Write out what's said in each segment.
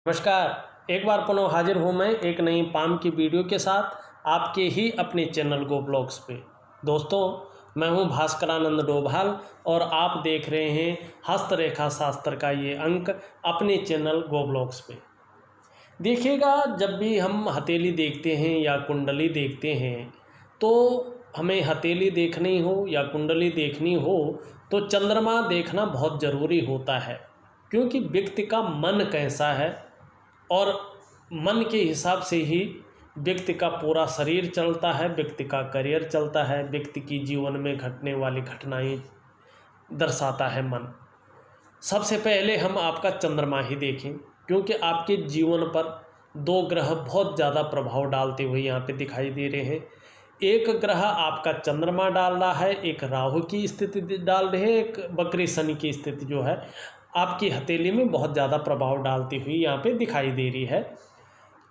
नमस्कार। एक बार पुनः हाजिर हूँ मैं एक नई पाम की वीडियो के साथ आपके ही अपने चैनल गो ब्लॉग्स पे। दोस्तों, मैं हूँ भास्करानंद डोभाल और आप देख रहे हैं हस्तरेखा शास्त्र का ये अंक अपने चैनल गो ब्लॉग्स पे। देखिएगा, जब भी हम हथेली देखते हैं या कुंडली देखते हैं तो हमें हथेली देखनी हो या कुंडली देखनी हो तो चंद्रमा देखना बहुत ज़रूरी होता है, क्योंकि व्यक्ति का मन कैसा है और मन के हिसाब से ही व्यक्ति का पूरा शरीर चलता है, व्यक्ति का करियर चलता है, व्यक्ति की जीवन में घटने वाली घटनाएं दर्शाता है मन। सबसे पहले हम आपका चंद्रमा ही देखें, क्योंकि आपके जीवन पर दो ग्रह बहुत ज़्यादा प्रभाव डालते हुए यहाँ पे दिखाई दे रहे हैं। एक ग्रह आपका चंद्रमा डाल रहा है, एक राहु की स्थिति डाल रहे हैं, एक वक्री शनि की स्थिति जो है आपकी हथेली में बहुत ज़्यादा प्रभाव डालती हुई यहाँ पे दिखाई दे रही है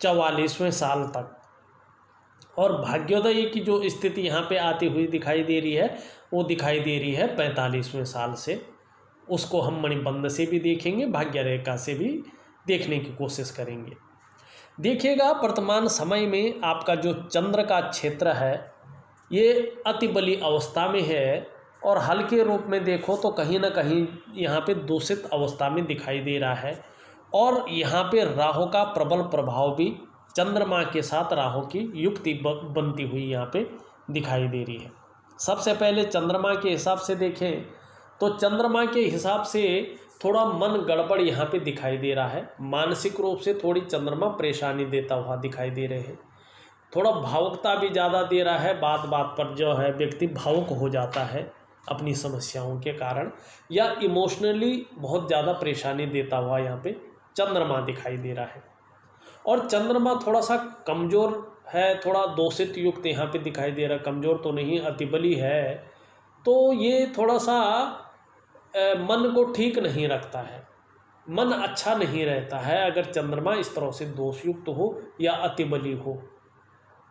44वें साल तक। और भाग्योदय की जो स्थिति यहाँ पे आती हुई दिखाई दे रही है वो दिखाई दे रही है 45वें साल से। उसको हम मणिबंध से भी देखेंगे, भाग्य रेखा से भी देखने की कोशिश करेंगे। देखिएगा, वर्तमान समय में आपका जो चंद्र का क्षेत्र है ये अति बली अवस्था में है और हल्के रूप में देखो तो कहीं ना कहीं यहाँ पे दूषित अवस्था में दिखाई दे रहा है। और यहाँ पे राहु का प्रबल प्रभाव भी चंद्रमा के साथ राहु की युक्ति बनती हुई यहाँ पे दिखाई दे रही है। सबसे पहले चंद्रमा के हिसाब से देखें तो चंद्रमा के हिसाब से थोड़ा मन गड़बड़ यहाँ पे दिखाई दे रहा है। मानसिक रूप से थोड़ी चंद्रमा परेशानी देता हुआ दिखाई दे रहे हैं। थोड़ा भावुकता भी ज़्यादा दे रहा है, बात बात पर जो है व्यक्ति भावुक हो जाता है अपनी समस्याओं के कारण, या इमोशनली बहुत ज़्यादा परेशानी देता हुआ यहाँ पे चंद्रमा दिखाई दे रहा है। और चंद्रमा थोड़ा सा कमज़ोर है, थोड़ा दोषित युक्त यहाँ पे दिखाई दे रहा है। कमज़ोर तो नहीं, अतिबली है, तो ये थोड़ा सा मन को ठीक नहीं रखता है, मन अच्छा नहीं रहता है अगर चंद्रमा इस तरह से दोषयुक्त हो या अतिबली हो।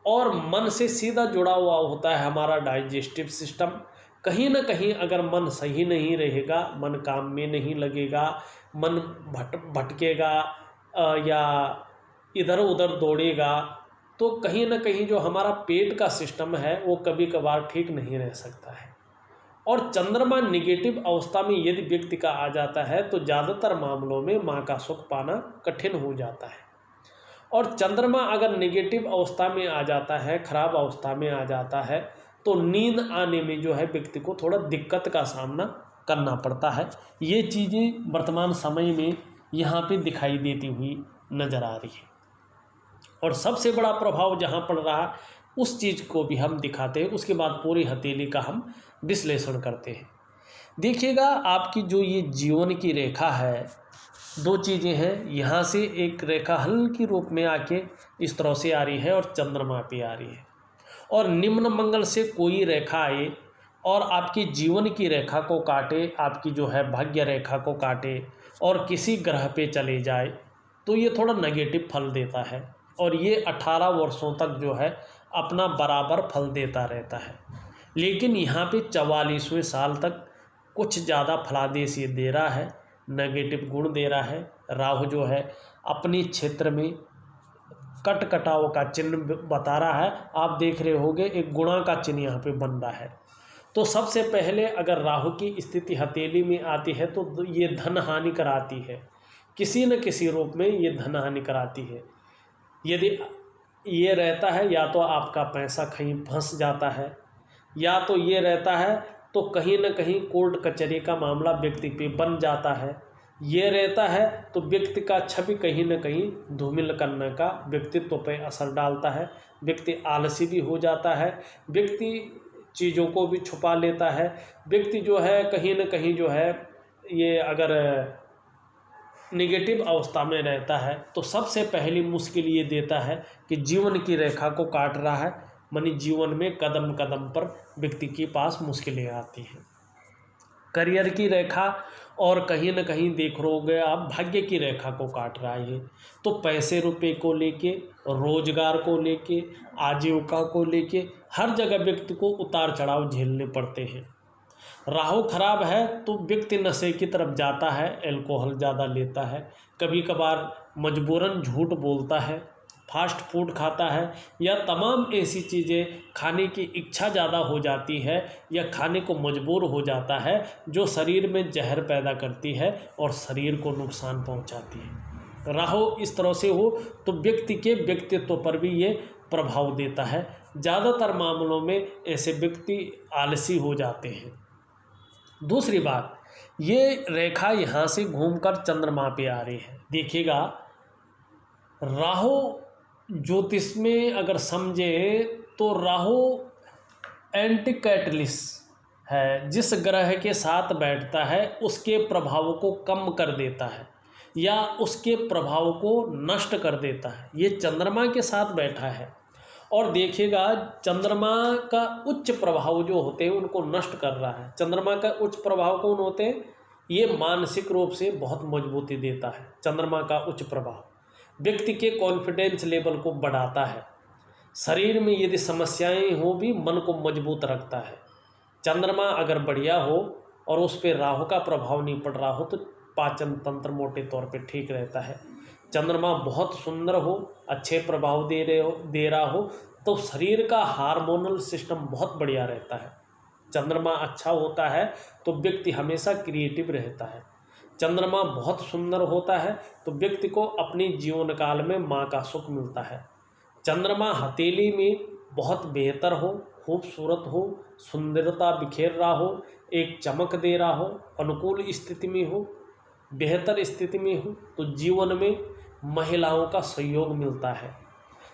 और मन से सीधा जुड़ा हुआ होता है हमारा डाइजेस्टिव सिस्टम। कहीं ना कहीं अगर मन सही नहीं रहेगा, मन काम में नहीं लगेगा, मन भटकेगा या इधर उधर दौड़ेगा, तो कहीं ना कहीं जो हमारा पेट का सिस्टम है वो कभी कभार ठीक नहीं रह सकता है। और चंद्रमा निगेटिव अवस्था में यदि व्यक्ति का आ जाता है तो ज़्यादातर मामलों में माँ का सुख पाना कठिन हो जाता है। और चंद्रमा अगर निगेटिव अवस्था में आ जाता है, खराब अवस्था में आ जाता है, तो नींद आने में जो है व्यक्ति को थोड़ा दिक्कत का सामना करना पड़ता है। ये चीज़ें वर्तमान समय में यहाँ पे दिखाई देती हुई नज़र आ रही है। और सबसे बड़ा प्रभाव जहाँ पड़ रहा है उस चीज़ को भी हम दिखाते हैं, उसके बाद पूरी हथेली का हम विश्लेषण करते हैं। देखिएगा, आपकी जो ये जीवन की रेखा है, दो चीज़ें हैं। यहाँ से एक रेखा हल्की रूप में आके इस तरह से आ रही है और चंद्रमा पे आ रही है, और निम्न मंगल से कोई रेखा आए और आपकी जीवन की रेखा को काटे, आपकी जो है भाग्य रेखा को काटे और किसी ग्रह पे चले जाए तो ये थोड़ा नेगेटिव फल देता है। और ये 18 वर्षों तक जो है अपना बराबर फल देता रहता है। लेकिन यहाँ पे 44वें साल तक कुछ ज़्यादा फलादेश ये दे रहा है, नेगेटिव गुण दे रहा है। राहु जो है अपने क्षेत्र में कट कटाव का चिन्ह बता रहा है। आप देख रहे होंगे एक गुणा का चिन्ह यहाँ पे बन रहा है। तो सबसे पहले अगर राहु की स्थिति हथेली में आती है तो ये धन हानि कराती है, किसी न किसी रूप में ये धन हानि कराती है। यदि ये रहता है या तो आपका पैसा कहीं फंस जाता है, या तो ये रहता है तो कहीं न कहीं कोर्ट कचहरी का मामला व्यक्ति पे बन जाता है। ये रहता है तो व्यक्ति का छवि कहीं न कहीं धूमिल करने का व्यक्तित्व पे असर डालता है। व्यक्ति आलसी भी हो जाता है, व्यक्ति चीज़ों को भी छुपा लेता है। व्यक्ति जो है कहीं न कहीं जो है ये अगर निगेटिव अवस्था में रहता है तो सबसे पहली मुश्किल ये देता है कि जीवन की रेखा को काट रहा है, मानी जीवन में कदम कदम पर व्यक्ति के पास मुश्किलें आती हैं। करियर की रेखा और कहीं न कहीं देख रहोगे आप भाग्य की रेखा को काट रहा है। तो पैसे रुपए को लेके, रोजगार को लेके, आजीविका को लेके हर जगह व्यक्ति को उतार चढ़ाव झेलने पड़ते हैं। राहु खराब है तो व्यक्ति नशे की तरफ जाता है, अल्कोहल ज़्यादा लेता है, कभी कभार मजबूरन झूठ बोलता है, फास्ट फूड खाता है, या तमाम ऐसी चीज़ें खाने की इच्छा ज़्यादा हो जाती है या खाने को मजबूर हो जाता है जो शरीर में जहर पैदा करती है और शरीर को नुकसान पहुंचाती है। राहु इस तरह से हो तो व्यक्ति के व्यक्तित्व पर भी ये प्रभाव देता है। ज़्यादातर मामलों में ऐसे व्यक्ति आलसी हो जाते हैं। दूसरी बात, ये रेखा यहाँ से घूमकर चंद्रमा पे आ रही है। देखिएगा, राहु ज्योतिष में अगर समझे तो राहु एंटी कैटलिस्ट है, जिस ग्रह के साथ बैठता है उसके प्रभाव को कम कर देता है या उसके प्रभाव को नष्ट कर देता है। ये चंद्रमा के साथ बैठा है और देखिएगा चंद्रमा का उच्च प्रभाव जो होते हैं उनको नष्ट कर रहा है। चंद्रमा का उच्च प्रभाव कौन होते हैं? ये मानसिक रूप से बहुत मजबूती देता है। चंद्रमा का उच्च प्रभाव व्यक्ति के कॉन्फिडेंस लेवल को बढ़ाता है। शरीर में यदि समस्याएं हो भी मन को मजबूत रखता है। चंद्रमा अगर बढ़िया हो और उस पर राहु का प्रभाव नहीं पड़ रहा हो तो पाचन तंत्र मोटे तौर पे ठीक रहता है। चंद्रमा बहुत सुंदर हो, अच्छे प्रभाव दे रहा हो तो शरीर का हार्मोनल सिस्टम बहुत बढ़िया रहता है। चंद्रमा अच्छा होता है तो व्यक्ति हमेशा क्रिएटिव रहता है। चंद्रमा बहुत सुंदर होता है तो व्यक्ति को अपनी जीवन काल में माँ का सुख मिलता है। चंद्रमा हथेली में बहुत बेहतर हो, खूबसूरत हो, सुंदरता बिखेर रहा हो, एक चमक दे रहा हो, अनुकूल स्थिति में हो, बेहतर स्थिति में हो तो जीवन में महिलाओं का सहयोग मिलता है,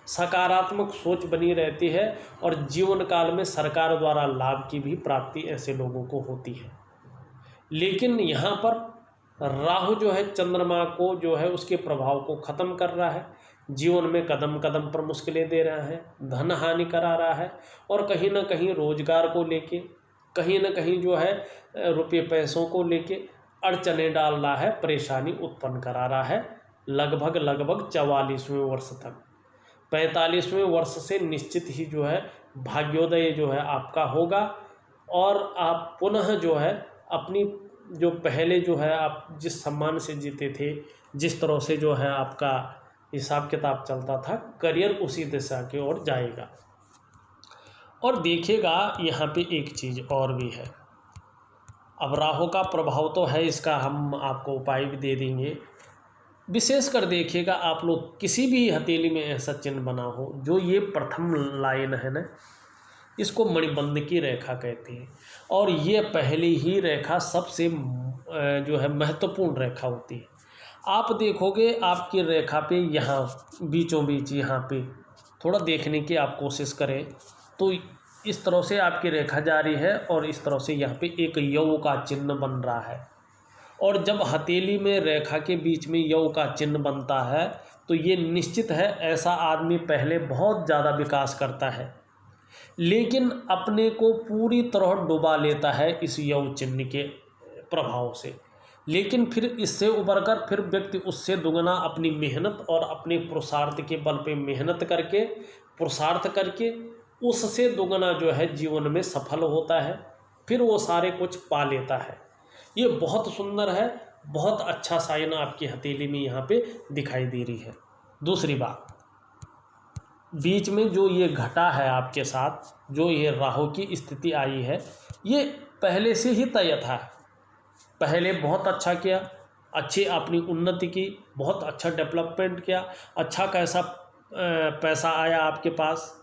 सकारात्मक सोच बनी रहती है और जीवन काल में सरकार द्वारा लाभ की भी प्राप्ति ऐसे लोगों को होती है। लेकिन यहाँ पर राहु जो है चंद्रमा को जो है उसके प्रभाव को ख़त्म कर रहा है। जीवन में कदम कदम पर मुश्किलें दे रहा है, धन हानि करा रहा है और कहीं ना कहीं रोजगार को लेके, कहीं ना कहीं जो है रुपये पैसों को लेके अड़चने डाल रहा है, परेशानी उत्पन्न करा रहा है। लगभग 44वें वर्ष तक, 45वें वर्ष से निश्चित ही जो है भाग्योदय जो है आपका होगा और आप पुनः जो है अपनी जो पहले जो है आप जिस सम्मान से जीते थे, जिस तरह से जो है आपका हिसाब किताब चलता था, करियर उसी दिशा की ओर जाएगा। और देखिएगा यहाँ पे एक चीज़ और भी है। अब राहु का प्रभाव तो है, इसका हम आपको उपाय भी दे देंगे। विशेषकर देखिएगा आप लोग किसी भी हथेली में ऐसा चिन्ह बना हो, जो ये प्रथम लाइन है ना, इसको मणिबंध की रेखा कहते हैं और ये पहली ही रेखा सबसे जो है महत्वपूर्ण रेखा होती है। आप देखोगे आपकी रेखा पे यहाँ बीचों बीच यहाँ पे थोड़ा देखने की आप कोशिश करें तो इस तरह से आपकी रेखा जारी है और इस तरह से यहाँ पे एक यौ का चिन्ह बन रहा है। और जब हथेली में रेखा के बीच में यौ का चिन्ह बनता है तो ये निश्चित है ऐसा आदमी पहले बहुत ज़्यादा विकास करता है, लेकिन अपने को पूरी तरह डुबा लेता है इस यौ चिन्ह के प्रभाव से। लेकिन फिर इससे उबरकर फिर व्यक्ति उससे दुगना अपनी मेहनत और अपने पुरुषार्थ के बल पे मेहनत करके पुरुषार्थ करके उससे दुगना जो है जीवन में सफल होता है, फिर वो सारे कुछ पा लेता है। ये बहुत सुंदर है, बहुत अच्छा साइन आपकी हथेली में यहाँ पे दिखाई दे रही है। दूसरी बात, बीच में जो ये घटा है आपके साथ, जो ये राहु की स्थिति आई है, ये पहले से ही तय था। पहले बहुत अच्छा किया, अच्छी अपनी उन्नति की, बहुत अच्छा डेवलपमेंट किया, अच्छा कैसा पैसा आया आपके पास,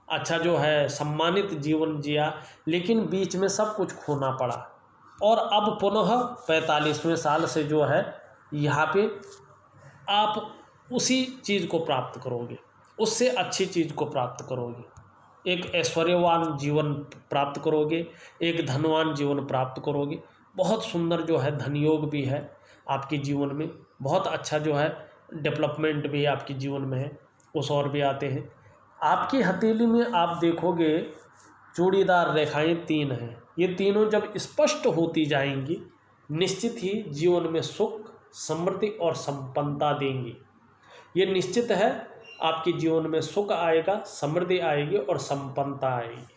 अच्छा जो है सम्मानित जीवन जिया, लेकिन बीच में सब कुछ खोना पड़ा और अब पुनः 45वें साल से जो है यहाँ पे आप उसी चीज़ को प्राप्त करोगे, उससे अच्छी चीज़ को प्राप्त करोगे, एक ऐश्वर्यवान जीवन प्राप्त करोगे, एक धनवान जीवन प्राप्त करोगे। बहुत सुंदर जो है धनयोग भी है आपके जीवन में, बहुत अच्छा जो है डेवलपमेंट भी आपके जीवन में है। उस और भी आते हैं, आपकी हथेली में आप देखोगे चूड़ीदार रेखाएं 3 हैं। ये तीनों जब स्पष्ट होती जाएंगी निश्चित ही जीवन में सुख, समृद्धि और संपन्नता देंगी। ये निश्चित है आपके जीवन में सुख आएगा, समृद्धि आएगी और संपन्नता आएगी।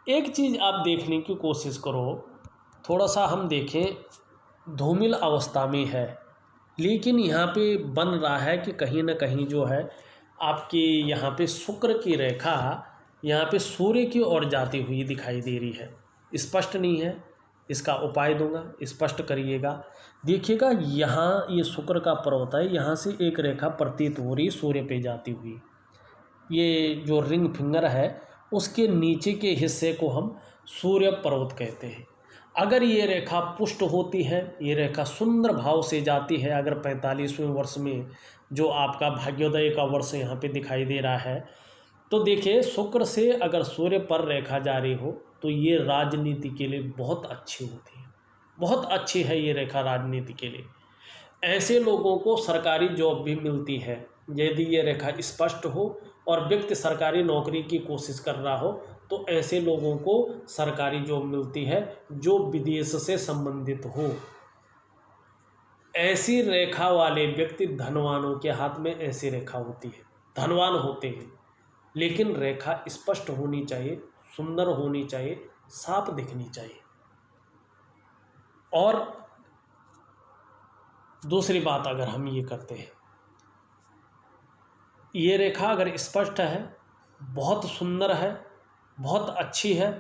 एक चीज़ आप देखने की कोशिश करो, थोड़ा सा हम देखें धूमिल अवस्था में है, लेकिन यहाँ पे बन रहा है कि कहीं ना कहीं जो है आपकी यहाँ पे शुक्र की रेखा यहाँ पे सूर्य की ओर जाती हुई दिखाई दे रही है। स्पष्ट नहीं है, इसका उपाय दूंगा, स्पष्ट करिएगा। देखिएगा यहाँ ये शुक्र का पर्वत है, यहाँ से एक रेखा प्रतीत हो रही सूर्य पे जाती हुई। ये जो रिंग फिंगर है उसके नीचे के हिस्से को हम सूर्य पर्वत कहते हैं। अगर ये रेखा पुष्ट होती है, ये रेखा सुंदर भाव से जाती है, अगर 45वें वर्ष में जो आपका भाग्योदय का वर्ष यहाँ पे दिखाई दे रहा है, तो देखिए शुक्र से अगर सूर्य पर रेखा जारी हो तो ये राजनीति के लिए बहुत अच्छी होती है, बहुत अच्छी है ये रेखा राजनीति के लिए। ऐसे लोगों को सरकारी जॉब भी मिलती है यदि ये रेखा स्पष्ट हो और व्यक्ति सरकारी नौकरी की कोशिश कर रहा हो, तो ऐसे लोगों को सरकारी जॉब मिलती है जो विदेश से संबंधित हो। ऐसी रेखा वाले व्यक्ति धनवानों के हाथ में ऐसी रेखा होती है, धनवान होते हैं। लेकिन रेखा स्पष्ट होनी चाहिए, सुंदर होनी चाहिए, साफ दिखनी चाहिए। और दूसरी बात अगर हम ये करते हैं, ये रेखा अगर स्पष्ट है, बहुत सुंदर है, बहुत अच्छी है,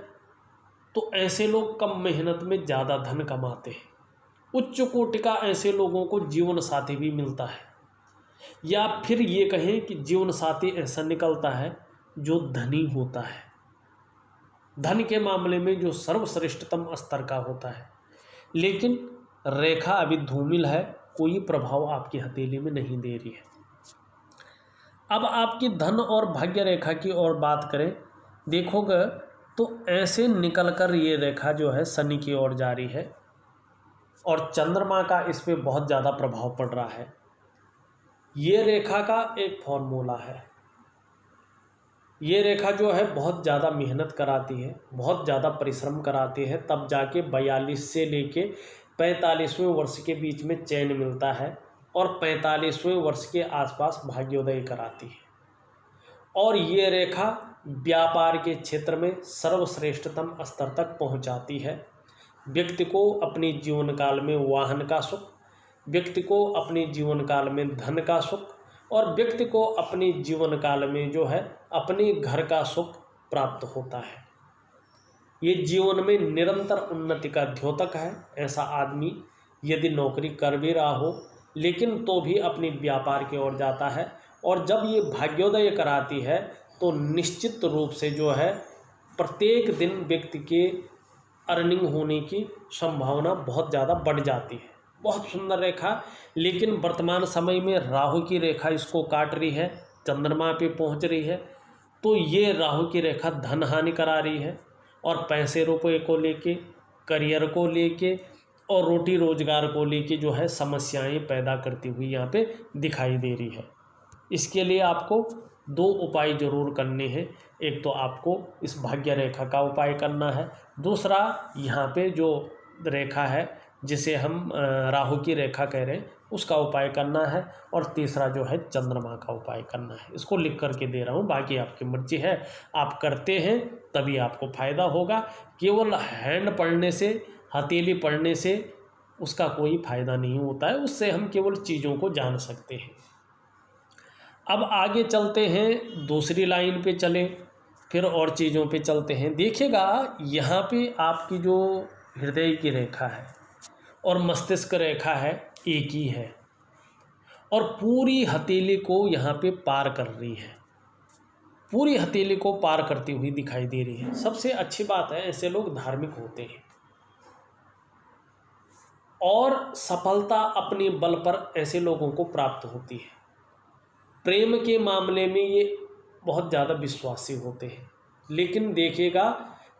तो ऐसे लोग कम मेहनत में ज़्यादा धन कमाते हैं। उच्च कोटि का ऐसे लोगों को जीवन साथी भी मिलता है, या फिर ये कहें कि जीवन साथी ऐसा निकलता है जो धनी होता है, धन के मामले में जो सर्वश्रेष्ठतम स्तर का होता है। लेकिन रेखा अभी धूमिल है, कोई प्रभाव आपकी हथेली में नहीं दे रही है। अब आपकी धन और भाग्य रेखा की ओर बात करें, देखोगे तो ऐसे निकलकर ये रेखा जो है शनि की ओर जा रही है और चंद्रमा का इस पे बहुत ज़्यादा प्रभाव पड़ रहा है। ये रेखा का एक फॉर्मूला है, ये रेखा जो है बहुत ज़्यादा मेहनत कराती है, बहुत ज़्यादा परिश्रम कराती है, तब जाके 42 से लेके 45वें वर्ष के बीच में चैन मिलता है और 45वें वर्ष के आसपास भाग्योदय कराती है। और ये रेखा व्यापार के क्षेत्र में सर्वश्रेष्ठतम स्तर तक पहुंचाती है। व्यक्ति को अपने जीवन काल में वाहन का सुख, व्यक्ति को अपने जीवन काल में धन का सुख, और व्यक्ति को अपने जीवन काल में जो है अपने घर का सुख प्राप्त होता है। ये जीवन में निरंतर उन्नति का द्योतक है। ऐसा आदमी यदि नौकरी कर भी रहा हो लेकिन तो भी अपने व्यापार की ओर जाता है, और जब ये भाग्योदय कराती है तो निश्चित रूप से जो है प्रत्येक दिन व्यक्ति के अर्निंग होने की संभावना बहुत ज़्यादा बढ़ जाती है। बहुत सुंदर रेखा, लेकिन वर्तमान समय में राहु की रेखा इसको काट रही है, चंद्रमा पे पहुंच रही है, तो ये राहु की रेखा धन हानि करा रही है और पैसे रुपए को लेके, करियर को लेके और रोटी रोजगार को लेके जो है समस्याएं पैदा करती हुई यहाँ पे दिखाई दे रही है। इसके लिए आपको 2 उपाय जरूर करने हैं। एक तो आपको इस भाग्य रेखा का उपाय करना है, दूसरा यहाँ पे जो रेखा है जिसे हम राहु की रेखा कह रहे हैं उसका उपाय करना है, और तीसरा जो है चंद्रमा का उपाय करना है। इसको लिख करके दे रहा हूँ, बाकी आपकी मर्जी है, आप करते हैं तभी आपको फ़ायदा होगा। केवल हैंड पढ़ने से, हथेली पढ़ने से उसका कोई फ़ायदा नहीं होता है, उससे हम केवल चीज़ों को जान सकते हैं। अब आगे चलते हैं, दूसरी लाइन पे चले, फिर और चीज़ों पे चलते हैं। देखिएगा यहाँ पे आपकी जो हृदय की रेखा है और मस्तिष्क रेखा है एक ही है, और पूरी हथेली को यहाँ पे पार कर रही है, पूरी हथेली को पार करती हुई दिखाई दे रही है। सबसे अच्छी बात है, ऐसे लोग धार्मिक होते हैं और सफलता अपने बल पर ऐसे लोगों को प्राप्त होती है। प्रेम के मामले में ये बहुत ज़्यादा विश्वासी होते हैं, लेकिन देखिएगा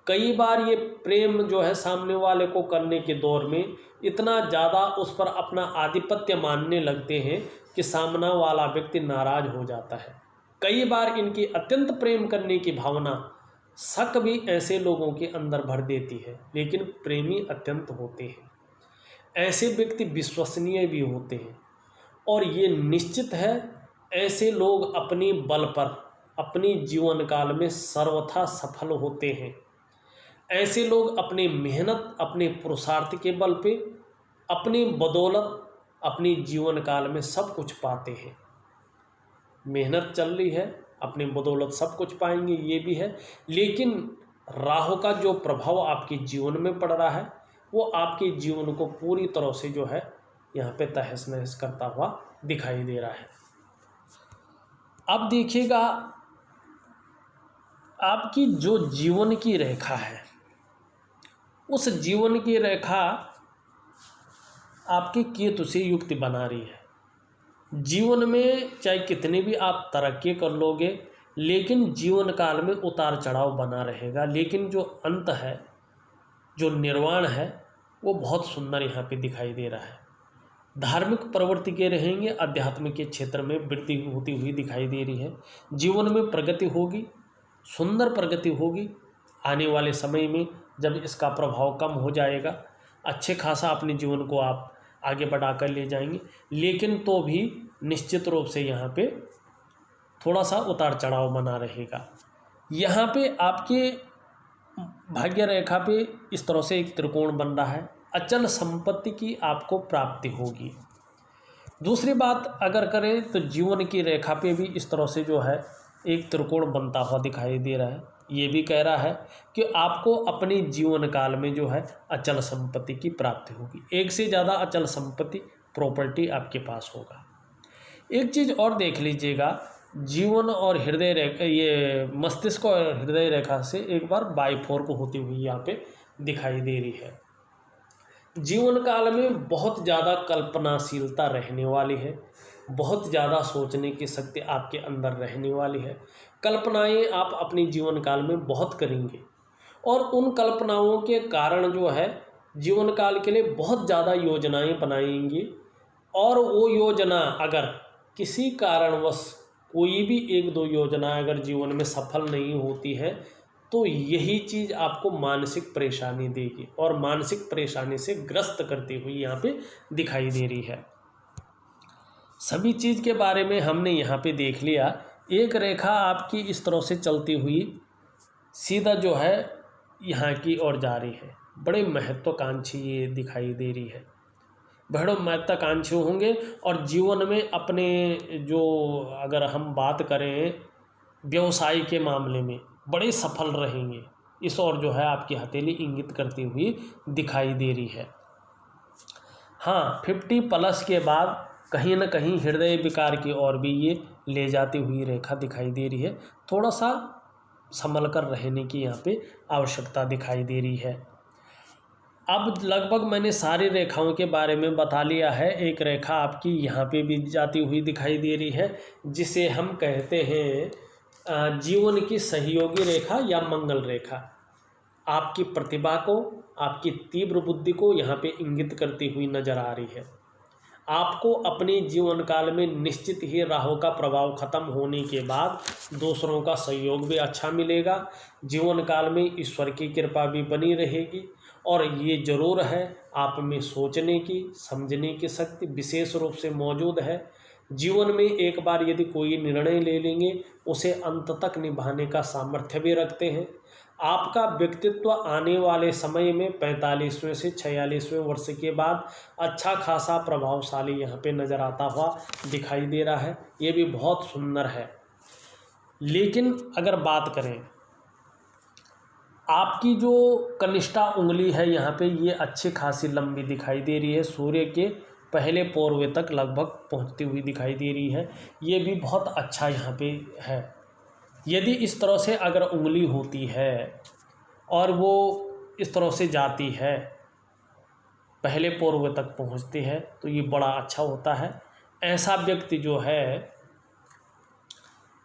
कई बार ये प्रेम जो है सामने वाले को करने के दौर में इतना ज़्यादा उस पर अपना आधिपत्य मानने लगते हैं कि सामना वाला व्यक्ति नाराज हो जाता है। कई बार इनकी अत्यंत प्रेम करने की भावना शक भी ऐसे लोगों के अंदर भर देती है, लेकिन प्रेमी अत्यंत होते हैं। ऐसे व्यक्ति विश्वसनीय भी होते हैं, और ये निश्चित है ऐसे लोग अपने बल पर अपने जीवन काल में सर्वथा सफल होते हैं। ऐसे लोग अपनी मेहनत, अपने पुरुषार्थ के बल पे, अपनी बदौलत अपनी जीवन काल में सब कुछ पाते हैं। मेहनत चल रही है, अपनी बदौलत सब कुछ पाएंगे, ये भी है। लेकिन राहु का जो प्रभाव आपके जीवन में पड़ रहा है वो आपके जीवन को पूरी तरह से जो है यहाँ पे तहस नहस करता हुआ दिखाई दे रहा है। अब देखिएगा, आपकी जो जीवन की रेखा है, उस जीवन की रेखा आपके केतु से युक्ति बना रही है। जीवन में चाहे कितनी भी आप तरक्की कर लोगे, लेकिन जीवन काल में उतार चढ़ाव बना रहेगा। लेकिन जो अंत है, जो निर्वाण है, वो बहुत सुंदर यहाँ पे दिखाई दे रहा है। धार्मिक प्रवृत्ति के रहेंगे, अध्यात्म के क्षेत्र में वृद्धि होती हुई दिखाई दे रही है। जीवन में प्रगति होगी, सुंदर प्रगति होगी। आने वाले समय में जब इसका प्रभाव कम हो जाएगा, अच्छे खासा अपने जीवन को आप आगे बढ़ाकर ले जाएंगे। लेकिन तो भी निश्चित रूप से यहाँ पे थोड़ा सा उतार चढ़ाव बना रहेगा। यहाँ पे आपके भाग्य रेखा पे इस तरह से एक त्रिकोण बन रहा है, अचल संपत्ति की आपको प्राप्ति होगी। दूसरी बात अगर करें तो जीवन की रेखा पे भी इस तरह से जो है एक त्रिकोण बनता हुआ दिखाई दे रहा है। ये भी कह रहा है कि आपको अपने जीवन काल में जो है अचल संपत्ति की प्राप्ति होगी। एक से ज़्यादा अचल संपत्ति, प्रॉपर्टी आपके पास होगा। एक चीज़ और देख लीजिएगा, जीवन और हृदय रेखा, ये मस्तिष्क और हृदय रेखा से एक बार बाइफोर्क होती हुई यहाँ पे दिखाई दे रही है। जीवन काल में बहुत ज़्यादा कल्पनाशीलता रहने वाली है, बहुत ज़्यादा सोचने की शक्ति आपके अंदर रहने वाली है। कल्पनाएं आप अपने जीवन काल में बहुत करेंगे और उन कल्पनाओं के कारण जो है जीवन काल के लिए बहुत ज़्यादा योजनाएं बनाएंगे। और वो योजना अगर किसी कारणवश कोई भी एक दो योजना अगर जीवन में सफल नहीं होती है तो यही चीज़ आपको मानसिक परेशानी देगी और मानसिक परेशानी से ग्रस्त करती हुई यहाँ पे दिखाई दे रही है। सभी चीज़ के बारे में हमने यहाँ पे देख लिया। एक रेखा आपकी इस तरह से चलती हुई सीधा जो है यहाँ की ओर जा रही है। बड़े महत्वाकांक्षी ये दिखाई दे रही है, बड़े महत्वाकांक्षी होंगे और जीवन में अपने जो अगर हम बात करें व्यवसाय के मामले में बड़े सफल रहेंगे। इस ओर जो है आपकी हथेली इंगित करती हुई दिखाई दे रही है। हाँ, 50+ के बाद कहीं ना कहीं हृदय विकार की ओर भी ये ले जाती हुई रेखा दिखाई दे रही है। थोड़ा सा संभल कर रहने की यहाँ पे आवश्यकता दिखाई दे रही है। अब लगभग मैंने सारी रेखाओं के बारे में बता लिया है। एक रेखा आपकी यहाँ पे भी जाती हुई दिखाई दे रही है जिसे हम कहते हैं जीवन की सहयोगी रेखा या मंगल रेखा। आपकी प्रतिभा को, आपकी तीव्र बुद्धि को यहाँ पे इंगित करती हुई नजर आ रही है। आपको अपने जीवन काल में निश्चित ही राहु का प्रभाव खत्म होने के बाद दूसरों का सहयोग भी अच्छा मिलेगा। जीवन काल में ईश्वर की कृपा भी बनी रहेगी और ये जरूर है आप में सोचने की, समझने की शक्ति विशेष रूप से मौजूद है। जीवन में एक बार यदि कोई निर्णय ले लेंगे उसे अंत तक निभाने का सामर्थ्य भी रखते हैं। आपका व्यक्तित्व आने वाले समय में 45वें से 46वें वर्ष के बाद अच्छा खासा प्रभावशाली यहाँ पे नज़र आता हुआ दिखाई दे रहा है। ये भी बहुत सुंदर है। लेकिन अगर बात करें आपकी जो कनिष्ठा उंगली है यहाँ पे ये अच्छी खासी लंबी दिखाई दे रही है, सूर्य के पहले पोरवे तक लगभग पहुँचती हुई दिखाई दे रही है। ये भी बहुत अच्छा यहाँ पे है। यदि इस तरह से अगर उंगली होती है और वो इस तरह से जाती है, पहले पोरवे तक पहुँचती है, तो ये बड़ा अच्छा होता है। ऐसा व्यक्ति जो है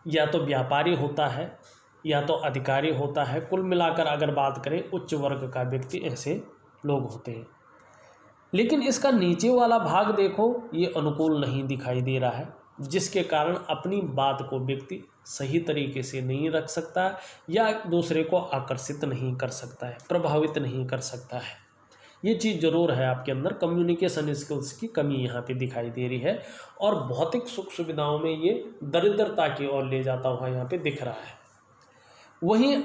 या तो व्यापारी होता है या तो अधिकारी होता है। कुल मिलाकर अगर बात करें उच्च वर्ग का व्यक्ति ऐसे लोग होते हैं। लेकिन इसका नीचे वाला भाग देखो, ये अनुकूल नहीं दिखाई दे रहा है, जिसके कारण अपनी बात को व्यक्ति सही तरीके से नहीं रख सकता या दूसरे को आकर्षित नहीं कर सकता है, प्रभावित नहीं कर सकता है। ये चीज़ ज़रूर है आपके अंदर, कम्युनिकेशन स्किल्स की कमी यहाँ पे दिखाई दे रही है और भौतिक सुख सुविधाओं में ये दरिद्रता की ओर ले जाता हुआ यहाँ पे दिख रहा है। वहीं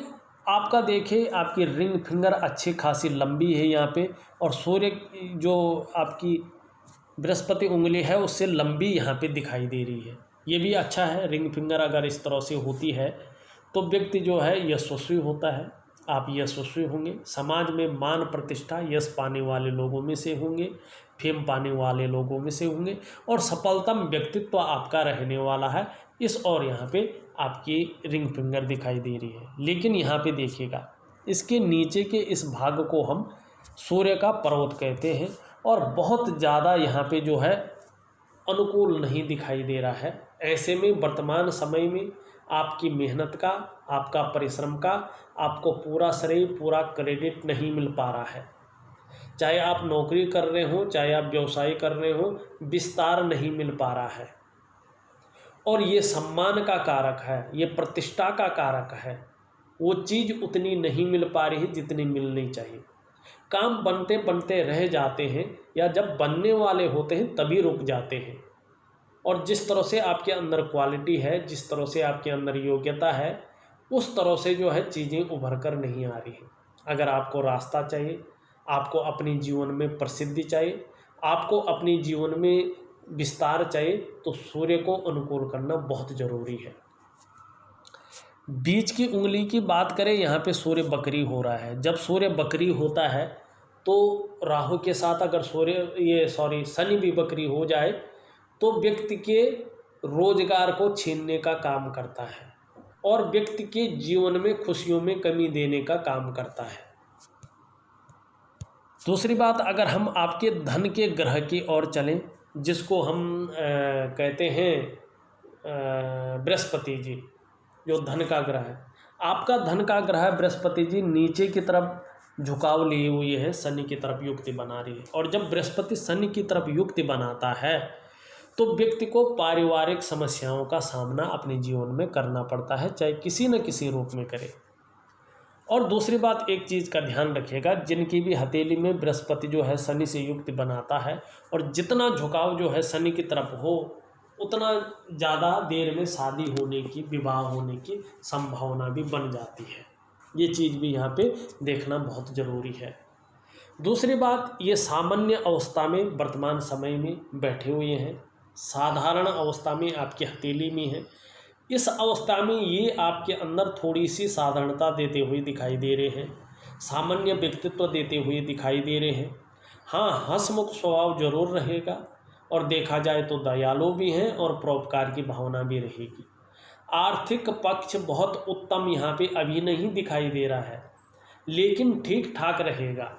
आपका देखिए आपकी रिंग फिंगर अच्छी खासी लंबी है यहाँ पे, और सूर्य जो आपकी बृहस्पति उंगली है उससे लंबी यहाँ पे दिखाई दे रही है। ये भी अच्छा है। रिंग फिंगर अगर इस तरह से होती है तो व्यक्ति जो है यशस्वी होता है। आप यशस्वी होंगे, समाज में मान प्रतिष्ठा यश पाने वाले लोगों में से होंगे, फेम पाने वाले लोगों में से होंगे, और सफलतम व्यक्तित्व आपका रहने वाला है। इस और यहाँ पे आपकी रिंग फिंगर दिखाई दे रही है। लेकिन यहाँ पे देखिएगा, इसके नीचे के इस भाग को हम सूर्य का पर्वत कहते हैं, और बहुत ज़्यादा यहाँ पे जो है अनुकूल नहीं दिखाई दे रहा है। ऐसे में वर्तमान समय में आपकी मेहनत का, आपका परिश्रम का आपको पूरा श्रेय, पूरा क्रेडिट नहीं मिल पा रहा है। चाहे आप नौकरी कर रहे हो, चाहे आप व्यवसाय कर रहे हो, विस्तार नहीं मिल पा रहा है। और ये सम्मान का कारक है, ये प्रतिष्ठा का कारक है। वो चीज़ उतनी नहीं मिल पा रही जितनी मिलनी चाहिए। काम बनते बनते रह जाते हैं, या जब बनने वाले होते हैं तभी रुक जाते हैं। और जिस तरह से आपके अंदर क्वालिटी है, जिस तरह से आपके अंदर योग्यता है, उस तरह से जो है चीज़ें उभर कर नहीं आ रही हैं। अगर आपको रास्ता चाहिए, आपको अपने जीवन में प्रसिद्धि चाहिए, आपको अपने जीवन में विस्तार चाहिए, तो सूर्य को अनुकूल करना बहुत ज़रूरी है। बीच की उंगली की बात करें, यहाँ पे सूर्य बकरी हो रहा है। जब सूर्य बकरी होता है तो राहु के साथ अगर शनि भी बकरी हो जाए तो व्यक्ति के रोजगार को छीनने का काम करता है, और व्यक्ति के जीवन में खुशियों में कमी देने का काम करता है। दूसरी बात, अगर हम आपके धन के ग्रह की ओर चलें, जिसको हम कहते हैं बृहस्पति जी, जो धन का ग्रह है। आपका धन का ग्रह बृहस्पति जी नीचे की तरफ झुकाव लिए हुए है, शनि की तरफ युक्ति बना रही है। और जब बृहस्पति शनि की तरफ युक्ति बनाता है तो व्यक्ति को पारिवारिक समस्याओं का सामना अपने जीवन में करना पड़ता है, चाहे किसी न किसी रूप में करे। और दूसरी बात, एक चीज़ का ध्यान रखिएगा, जिनकी भी हथेली में बृहस्पति जो है शनि से युक्ति बनाता है, और जितना झुकाव जो है शनि की तरफ हो, उतना ज़्यादा देर में शादी होने की, विवाह होने की संभावना भी बन जाती है। ये चीज़ भी यहाँ पे देखना बहुत ज़रूरी है। दूसरी बात, ये सामान्य अवस्था में वर्तमान समय में बैठे हुए हैं, साधारण अवस्था में आपकी हथेली में है। इस अवस्था में ये आपके अंदर थोड़ी सी साधारणता देते हुए दिखाई दे रहे हैं, सामान्य व्यक्तित्व देते हुए दिखाई दे रहे हैं। हाँ, हंसमुख स्वभाव जरूर रहेगा, और देखा जाए तो दयालु भी हैं, और परोपकार की भावना भी रहेगी। आर्थिक पक्ष बहुत उत्तम यहाँ पे अभी नहीं दिखाई दे रहा है, लेकिन ठीक ठाक रहेगा।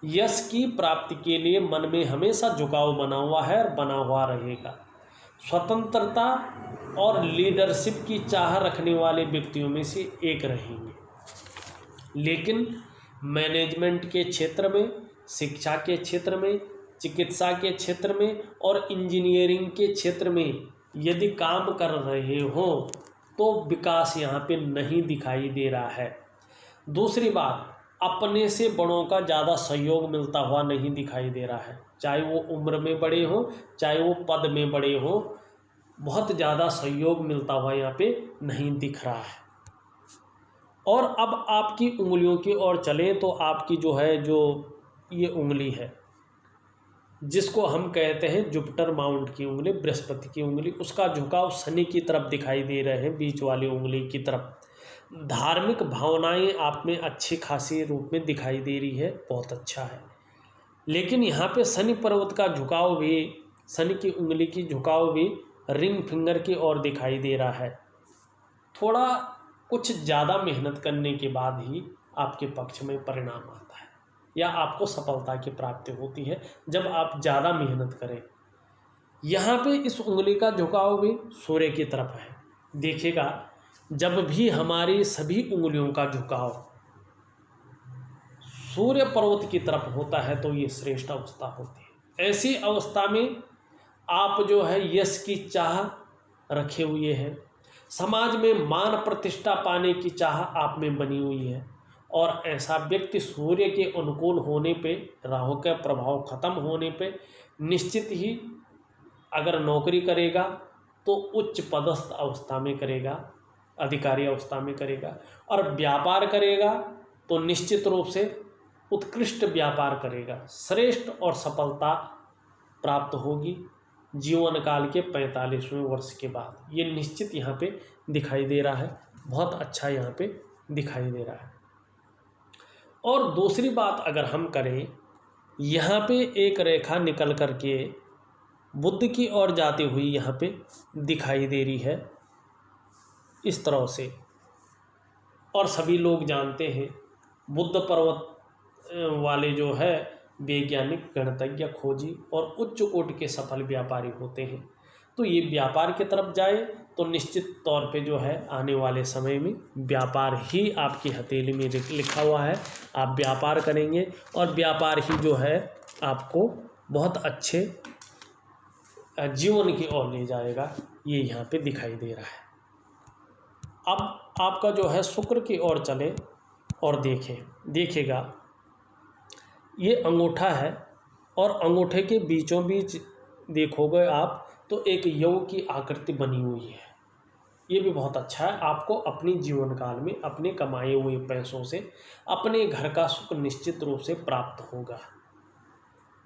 यश की प्राप्ति के लिए मन में हमेशा झुकाव बना हुआ है और बना हुआ रहेगा। स्वतंत्रता और लीडरशिप की चाह रखने वाले व्यक्तियों में से एक रहेंगे। लेकिन मैनेजमेंट के क्षेत्र में, शिक्षा के क्षेत्र में, चिकित्सा के क्षेत्र में और इंजीनियरिंग के क्षेत्र में यदि काम कर रहे हो तो विकास यहाँ पे नहीं दिखाई दे रहा है। दूसरी बात, अपने से बड़ों का ज़्यादा सहयोग मिलता हुआ नहीं दिखाई दे रहा है, चाहे वो उम्र में बड़े हो, चाहे वो पद में बड़े हो, बहुत ज़्यादा सहयोग मिलता हुआ यहाँ पे नहीं दिख रहा है। और अब आपकी उंगलियों की ओर चलें तो आपकी जो है, जो ये उंगली है जिसको हम कहते हैं जुपिटर माउंट की उंगली, बृहस्पति की उंगली, उसका झुकाव शनि की तरफ दिखाई दे रहे हैं, बीच वाली उंगली की तरफ। धार्मिक भावनाएं आप में अच्छी खासी रूप में दिखाई दे रही है, बहुत अच्छा है। लेकिन यहाँ पे शनि पर्वत का झुकाव भी, शनि की उंगली की झुकाव भी रिंग फिंगर की ओर दिखाई दे रहा है। थोड़ा कुछ ज़्यादा मेहनत करने के बाद ही आपके पक्ष में परिणाम आता है, या आपको सफलता की प्राप्ति होती है जब आप ज़्यादा मेहनत करें। यहाँ पे इस उंगली का झुकाव भी सूर्य की तरफ है। देखिएगा, जब भी हमारी सभी उंगलियों का झुकाव सूर्य पर्वत की तरफ होता है तो ये श्रेष्ठ अवस्था होती है। ऐसी अवस्था में आप जो है यश की चाह रखे हुए हैं, समाज में मान प्रतिष्ठा पाने की चाह आप में बनी हुई है, और ऐसा व्यक्ति सूर्य के अनुकूल होने पे, राहु का प्रभाव खत्म होने पे निश्चित ही अगर नौकरी करेगा तो उच्च पदस्थ अवस्था में करेगा, अधिकारी अवस्था में करेगा। और व्यापार करेगा तो निश्चित रूप से उत्कृष्ट व्यापार करेगा, श्रेष्ठ और सफलता प्राप्त होगी जीवन काल के 45वें वर्ष के बाद। ये निश्चित यहाँ पे दिखाई दे रहा है, बहुत अच्छा यहाँ पे दिखाई दे रहा है। और दूसरी बात अगर हम करें, यहाँ पे एक रेखा निकल करके बुध की ओर जाती हुई यहाँ पे दिखाई दे रही है इस तरह से। और सभी लोग जानते हैं बुध पर्वत वाले जो है वैज्ञानिक, गणितज्ञ, खोजी और उच्च कोटि के सफल व्यापारी होते हैं। तो ये व्यापार की तरफ जाए तो निश्चित तौर पे जो है आने वाले समय में व्यापार ही आपकी हथेली में लिखा हुआ है। आप व्यापार करेंगे और व्यापार ही जो है आपको बहुत अच्छे जीवन की ओर ले जाएगा, ये यहाँ पे दिखाई दे रहा है। अब आपका जो है शुक्र की ओर चले और देखिएगा ये अंगूठा है और अंगूठे के बीचों बीच देखोगे आप तो एक योग की आकृति बनी हुई है। ये भी बहुत अच्छा है। आपको अपनी जीवन काल में अपने कमाए हुए पैसों से अपने घर का सुख निश्चित रूप से प्राप्त होगा।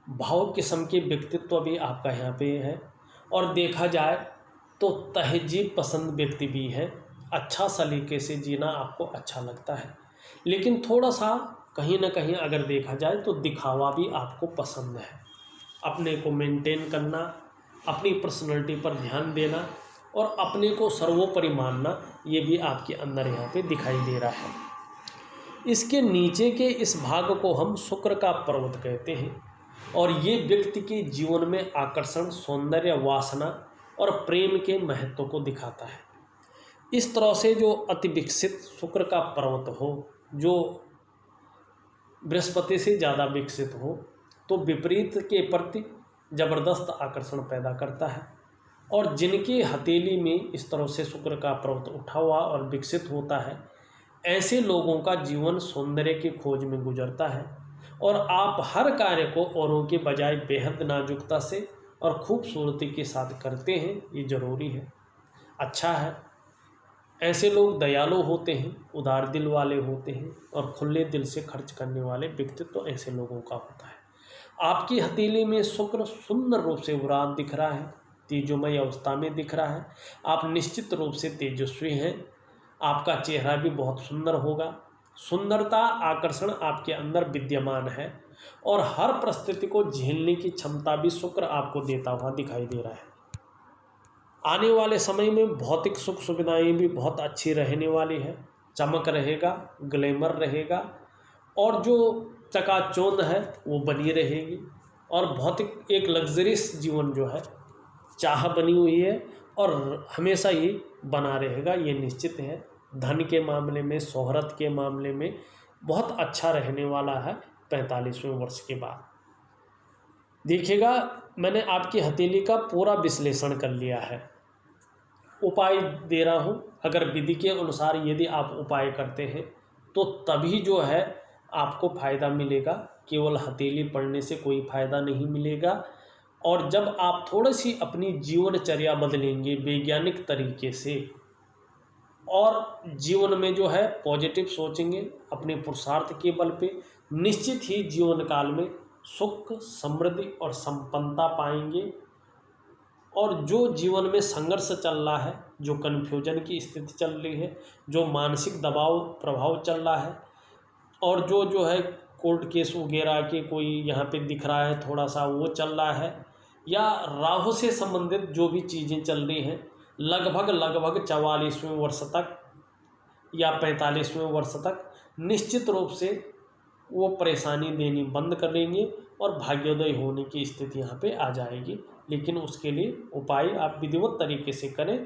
भाव किस्म के व्यक्तित्व भी आपका यहाँ पे है और देखा जाए तो तहजीब पसंद व्यक्ति भी है। अच्छा सलीके से जीना आपको अच्छा लगता है, लेकिन थोड़ा सा कहीं ना कहीं अगर देखा जाए तो दिखावा भी आपको पसंद है। अपने को मेंटेन करना, अपनी पर्सनैलिटी पर ध्यान देना और अपने को सर्वोपरि मानना, ये भी आपके अंदर यहाँ पे दिखाई दे रहा है। इसके नीचे के इस भाग को हम शुक्र का पर्वत कहते हैं और ये व्यक्ति के जीवन में आकर्षण, सौंदर्य, वासना और प्रेम के महत्व को दिखाता है। इस तरह से जो अति विकसित शुक्र का पर्वत हो, जो बृहस्पति से ज़्यादा विकसित हो, तो विपरीत के प्रति ज़बरदस्त आकर्षण पैदा करता है। और जिनकी हथेली में इस तरह से शुक्र का पर्वत उठा हुआ और विकसित होता है, ऐसे लोगों का जीवन सौंदर्य की खोज में गुजरता है और आप हर कार्य को औरों के बजाय बेहद नाजुकता से और खूबसूरती के साथ करते हैं। ये ज़रूरी है, अच्छा है। ऐसे लोग दयालु होते हैं, उदार दिल वाले होते हैं और खुले दिल से खर्च करने वाले व्यक्तित्व तो ऐसे लोगों का होता है। आपकी हथेली में शुक्र सुंदर रूप से उरात दिख रहा है, तेजोमय अवस्था में दिख रहा है। आप निश्चित रूप से तेजस्वी हैं, आपका चेहरा भी बहुत सुंदर होगा। सुंदरता, आकर्षण आपके अंदर विद्यमान है और हर परिस्थिति को झेलने की क्षमता भी शुक्र आपको देता हुआ दिखाई दे रहा है। आने वाले समय में भौतिक सुख सुविधाएं भी बहुत अच्छी रहने वाली है। चमक रहेगा, ग्लैमर रहेगा और जो चकाचौंध है वो बनी रहेगी और भौतिक एक लग्जरियस जीवन जो है चाह बनी हुई है और हमेशा ही बना रहेगा, ये निश्चित है। धन के मामले में, शोहरत के मामले में बहुत अच्छा रहने वाला है 45वें वर्ष के बाद। देखिएगा, मैंने आपकी हथेली का पूरा विश्लेषण कर लिया है, उपाय दे रहा हूँ। अगर विधि के अनुसार यदि आप उपाय करते हैं तो तभी जो है आपको फ़ायदा मिलेगा, केवल हथेली पढ़ने से कोई फ़ायदा नहीं मिलेगा। और जब आप थोड़ी सी अपनी जीवनचर्या बदलेंगे वैज्ञानिक तरीके से और जीवन में जो है पॉजिटिव सोचेंगे, अपने पुरुषार्थ के बल पे, निश्चित ही जीवन काल में सुख, समृद्धि और संपन्नता पाएंगे। और जो जीवन में संघर्ष चल रहा है, जो कन्फ्यूजन की स्थिति चल रही है, जो मानसिक दबाव प्रभाव चल रहा है और जो है कोर्ट केस वगैरह के कोई यहाँ पे दिख रहा है थोड़ा सा वो चल रहा है, या राहु से संबंधित जो भी चीज़ें चल रही हैं, लगभग 44वें वर्ष तक या 45वें वर्ष तक निश्चित रूप से वो परेशानी देनी बंद कर लेंगे और भाग्योदय होने की स्थिति यहाँ पे आ जाएगी। लेकिन उसके लिए उपाय आप विधिवत तरीके से करें,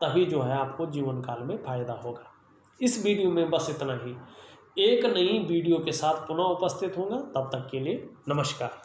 तभी जो है आपको जीवन काल में फ़ायदा होगा। इस वीडियो में बस इतना ही। एक नई वीडियो के साथ पुनः उपस्थित होगा, तब तक के लिए नमस्कार।